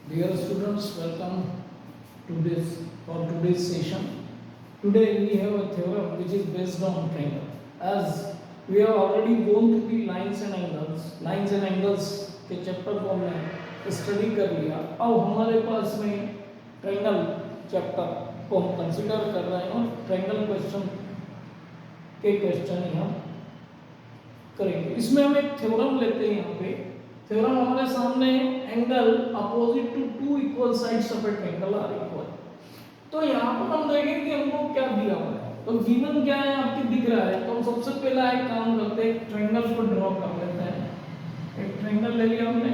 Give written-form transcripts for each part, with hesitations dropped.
Dear students, welcome to today's session. Today we have a theorem which is based on triangle. As we have already gone through the lines and angles के chapter को हमने study कर लिया. अब हमारे पास में triangle chapter को हम कंसीडर कर रहे हैं और ट्रायंगल क्वेश्चन ही हम करेंगे. इसमें हम एक थ्योरम लेते हैं. यहाँ पे थ्योरम हमारे सामने angle opposite to two equal sides of a triangle are equal. तो यहाँ पर हम देखेंगे कि हमको क्या दिया हुआ है. तो गिवन क्या है आपके दिख रहा है. तो हम सबसे पहला एक काम करते हैं, ट्रायंगल को ड्रॉ कर लेते हैं. एक ट्रायंगल ले लिया हमने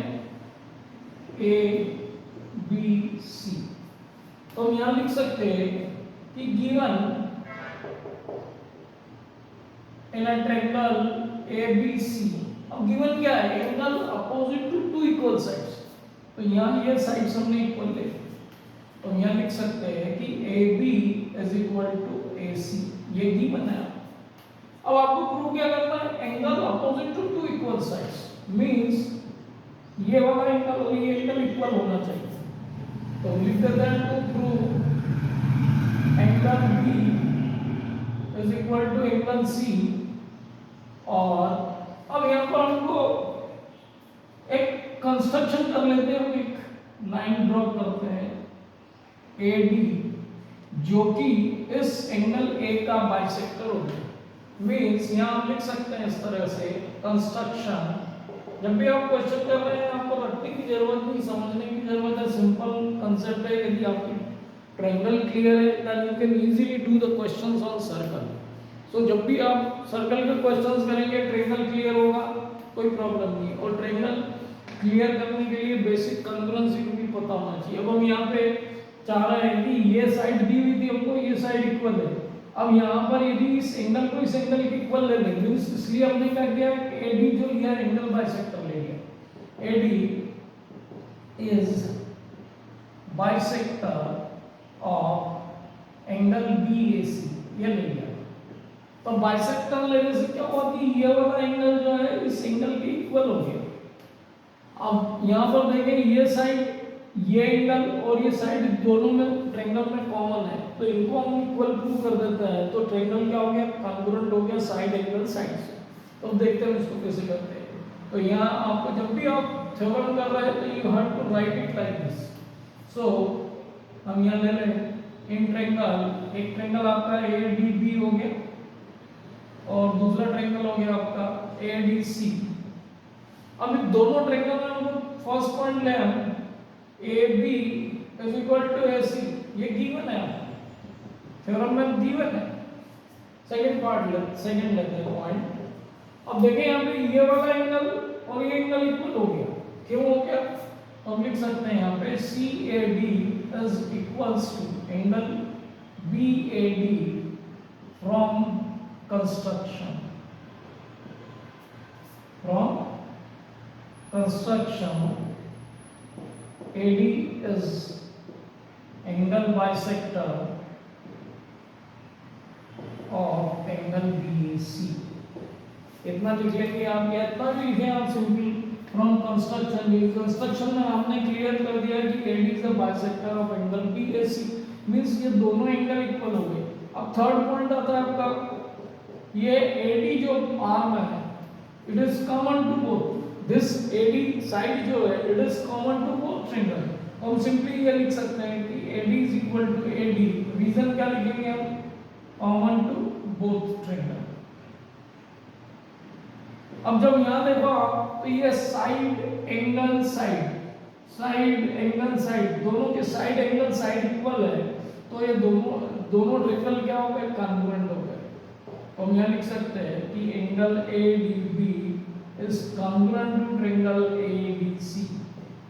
ए बी सी. तो हम यहाँ लिख सकते हैं कि given in a triangle A B C. अब गिवन क्या है, angle opposite to two equal sides. तो यहाँ ये साइड्स हमने इक्वल ले. तो यहाँ लिख सकते हैं कि A B is equal to A C. ये गिवन है. अब आपको प्रूव क्या करना है, angle opposite to two equal sides means ये वाला एंगल और ये एंगल इक्वल होना चाहिए. तो लिख देते हैं to prove angle B is equal to angle C. और अब यहाँ पर हमको एक कंस्ट्रक्शन कर लेते हैं. हम एक लाइन ड्रॉ करते हैं ए डी जो कि इस एंगल ए का बाइसेक्टर होगा. मींस यहाँ हम लिख सकते हैं इस तरह से कंस्ट्रक्शन. जब भी आप क्वेश्चन कर रहे हैं आपको रटने की जरूरत नहीं, समझने की जरूरत है. सिंपल कंसेप्ट है. यदि आपकी ट्रायंगल क्लियर है then you can easily do the questions on circle. तो जब भी आप सर्कल के क्वेश्चंस करेंगे ट्रायंगल क्लियर होगा, कोई प्रॉब्लम नहीं. और ट्रायंगल क्लियर करने के लिए बेसिक कॉन्ग्रुएंसी भी पता होना चाहिए. अब हम यहाँ पे चाह रहे हैं कि ये साइड दी हुई थी हमको, ये साइड इक्वल है. अब यहाँ पर यदि इस एंगल को इस एंगल के इक्वल ले लेंगे, इसलिए हमने क्या किया कि एडी जो लिया एंगल बाइसेक्टर ले लिया. AD is bisector of angle BAC ये ले लिया. तो बाइसेक्टर लेने से क्या हुआ कि ये वाला एंगल जो है इस एंगल के इक्वल हो गया. अब यहाँ पर देखें ये साइड ये एंगल और ये साइड दोनों में ट्रायंगल में कॉमन है. तो इनको हम इक्वल प्रूव कर देते हैं. तो ट्रायंगल क्या हो गया, कॉन्ग्रुएंट हो गया साइड एंगल साइड से. तो देखते हैं इसको कैसे करते हैं. तो यहाँ आपको जब भी आप थ्योरम कर रहे हैं तो you have to write it like this. So हम यहाँ ले लें इन ट्रायंगल. एक ट्रायंगल आपका ए डी बी हो गया और दूसरा ट्रायंगल हो गया आपका ए डी सी. अब इन दोनों ट्रायंगल में हमको फर्स्ट पॉइंट ले हम A B is equal to A C. ये गिवन है थ्योरम में गिवन है. सेकंड लेते हैं पॉइंट. अब देखें यहाँ पे ये वाला एंगल और ये एंगल इक्वल हो गया. क्यों हो गया, हम लिख सकते हैं यहाँ पे C A D is equals to angle B A D from construction AD is angle bisector of angle BAC. इतना लिख लेंगे आप, या इतना भी लिखें आप सिंपल फ्रॉम कंस्ट्रक्शन. ये कंस्ट्रक्शन में हमने क्लियर कर दिया कि AD is the bisector of angle BAC means ये दोनों एंगल इक्वल हो गए. अब थर्ड पॉइंट आता है आपका ये AD जो आर्म है it is common to both. This AD side जो है it is common to both triangle. हम सिंपली ये लिख सकते हैं कि AD is equal to AD. Reason क्या लिखेंगे हम, कॉमन टू बोथ ट्रायंगल. अब जब यहां देखो आप तो ये साइड एंगल साइड दोनों के साइड एंगल साइड इक्वल है. तो ये दोनों ट्रायंगल क्या हो गए, कॉन्ग्रुएंट हो गए. तो हम यहाँ लिख सकते हैं कि angle ADB is congruent to triangle ABC.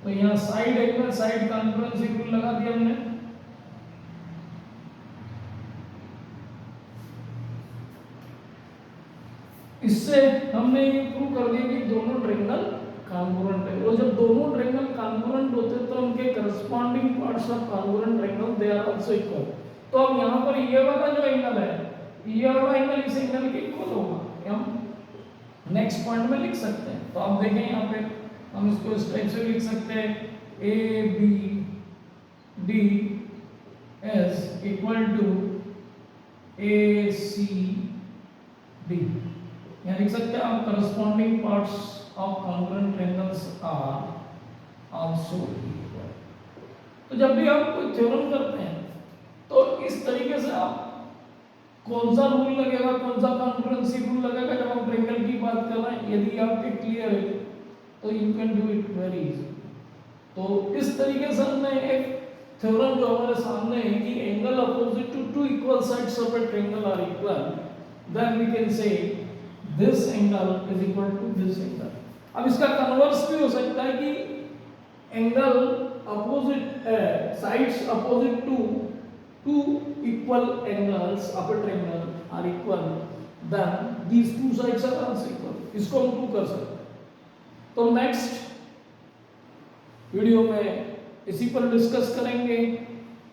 तो यहाँ side angle side congruency rule लगा दिया हमने. इससे हमने ये प्रूव कर दिया कि दोनों ट्रायंगल कॉन्ग्रुएंट है. और जब दोनों ट्रायंगल कॉन्ग्रुएंट होते हैं तो उनके corresponding parts of congruent triangle they are also equal. तो अब यहाँ पर ये वाला जो एंगल है ये वाला एंगल इस एंगल के इक्वल होगा. हम नेक्स्ट पॉइंट में लिख सकते हैं. तो आप देखें यहाँ पे हम इसको इस टाइप से लिख सकते हैं ABD is equal to ACD। यहाँ लिख सकते हैं आप corresponding parts of congruent triangles are also equal। तो जब भी आप कोई थ्योरम करते हैं तो इस तरीके से आप कौन सा रूल लगेगा, कौन सा कॉन्ग्रुएंसी रूल लगेगा जब हम ट्रायंगल की बात कर रहे हैं, यदि आपके क्लियर है तो you can do it very easy. तो इस तरीके से हमने एक थ्योरम जो हमारे सामने है कि angle opposite to two equal sides of a triangle are equal, then we can say this angle is equal to this angle. अब इसका कन्वर्स भी हो सकता है कि angle opposite sides opposite to two equal angles of a triangle are equal, then these two sides are also equal. इसको हम prove कर सकते हैं। तो नेक्स्ट वीडियो में इसी पर डिस्कस करेंगे,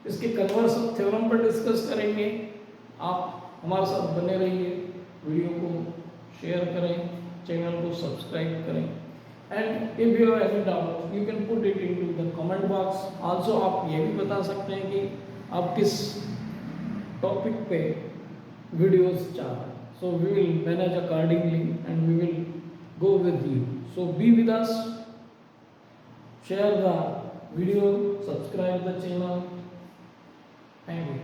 इसके कन्वर्स थ्योरम पर डिस्कस करेंगे। आप हमारे साथ बने रहिए, वीडियो को शेयर करें, चैनल को सब्सक्राइब करें। And if you have any doubt you can put it into the comment box. Also आप ये भी बता सकते हैं कि आप किस टॉपिक पे वीडियोस चाह रहे हैं। So we will manage accordingly and we will go with you. So be with us, share the video, subscribe the channel. Thank you.